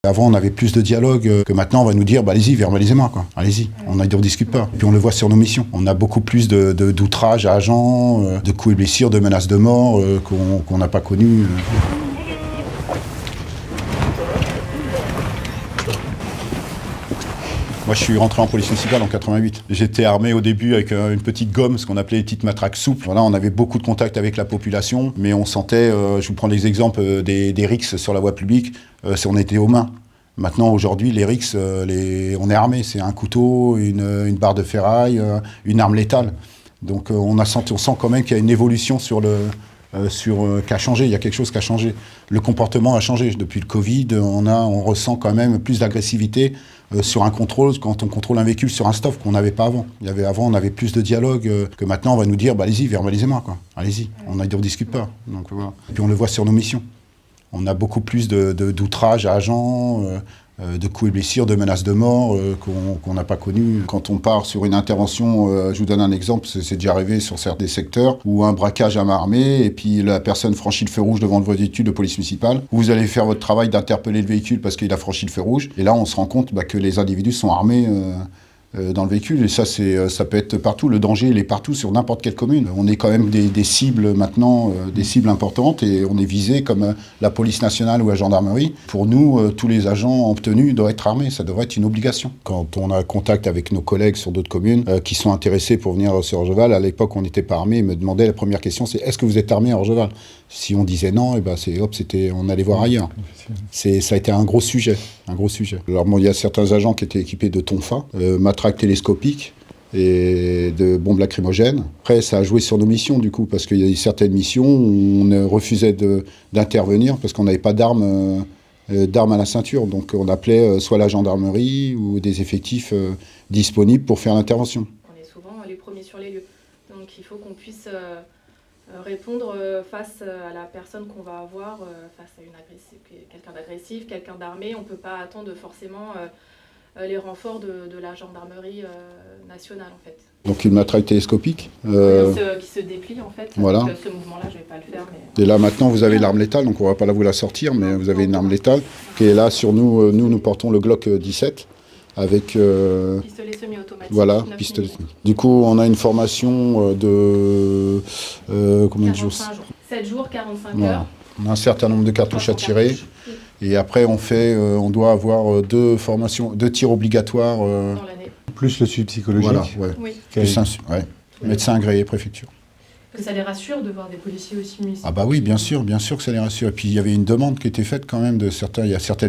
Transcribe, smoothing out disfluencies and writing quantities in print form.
Avant, on avait plus de dialogue que maintenant, on va nous dire bah, allez-y, verbalisez-moi, quoi. Allez-y, on ne discute pas. Et puis on le voit sur nos missions. On a beaucoup plus d'outrages à agents, de coups et blessures, de menaces de mort qu'on n'a pas connues. Moi, je suis rentré en police municipale en 88. J'étais armé au début avec une petite gomme, ce qu'on appelait les petites matraques souples. Voilà, on avait beaucoup de contact avec la population, mais on sentait, je vous prends les exemples des rixes sur la voie publique, on était aux mains. Maintenant, aujourd'hui, les rixes, on est armé. C'est un couteau, une barre de ferraille, une arme létale. Donc on sent quand même qu'il y a une évolution qui a changé, il y a quelque chose qui a changé. Le comportement a changé. Depuis le Covid, on ressent quand même plus d'agressivité sur un contrôle, quand on contrôle un véhicule sur un stop qu'on n'avait pas avant. Avant, on avait plus de dialogue que maintenant, on va nous dire bah, allez-y, verbalisez-moi, quoi. Allez-y, on ne discute pas. Donc, voilà. Et puis on le voit sur nos missions. On a beaucoup plus d'outrages à agents, de coups et blessures, de menaces de mort qu'on n'a pas connues. Quand on part sur une intervention, je vous donne un exemple, c'est déjà arrivé sur certains secteurs, où un braquage à main armée, et puis la personne franchit le feu rouge devant votre véhicule de police municipale. Vous allez faire votre travail d'interpeller le véhicule parce qu'il a franchi le feu rouge. Et là, on se rend compte que les individus sont armés dans le véhicule, et ça peut être partout. Le danger, il est partout, sur n'importe quelle commune. On est quand même des cibles maintenant, des cibles importantes, et on est visé comme la police nationale ou la gendarmerie. Pour nous, tous les agents en tenue doivent être armés, ça devrait être une obligation. Quand on a contact avec nos collègues sur d'autres communes qui sont intéressés pour venir sur Orgeval, à l'époque on n'était pas armés, ils me demandaient, la première question c'est est-ce que vous êtes armés à Orgeval? Si on disait non, et ben on allait voir ailleurs. Ça a été un gros sujet, Alors bon, il y a certains agents qui étaient équipés de tonfa, matraques télescopiques et de bombes lacrymogènes. Après, ça a joué sur nos missions du coup, parce qu'il y a eu certaines missions où on refusait d'intervenir parce qu'on n'avait pas d'armes à la ceinture. Donc on appelait soit la gendarmerie ou des effectifs disponibles pour faire l'intervention. On est souvent les premiers sur les lieux, donc il faut qu'on puisse répondre face à la personne qu'on va avoir, face à quelqu'un d'agressif, quelqu'un d'armé. On ne peut pas attendre forcément les renforts de la gendarmerie nationale en fait. Donc une matraque télescopique qui se déplie en fait. Voilà. Donc, ce mouvement-là, je ne vais pas le faire. Mais... Et là maintenant vous avez l'arme létale, donc on ne va pas vous la sortir, mais vous avez une arme létale qui est là sur nous. Nous portons le Glock 17 avec pistolet semi-automatique. Voilà, pistolet. Du coup, on a une formation de combien de jours? 7 jours, 45 voilà. heures. On a un certain nombre de cartouches à tirer. Et après, on doit avoir deux tirs obligatoires. Dans l'année. Plus le suivi psychologique. Voilà, ouais. Oui. Plus médecin agréé, préfecture. Ça les rassure de voir des policiers aussi municipaux? Ah bah oui, bien sûr que ça les rassure. Et puis il y avait une demande qui était faite quand même de certains. Il y a certaines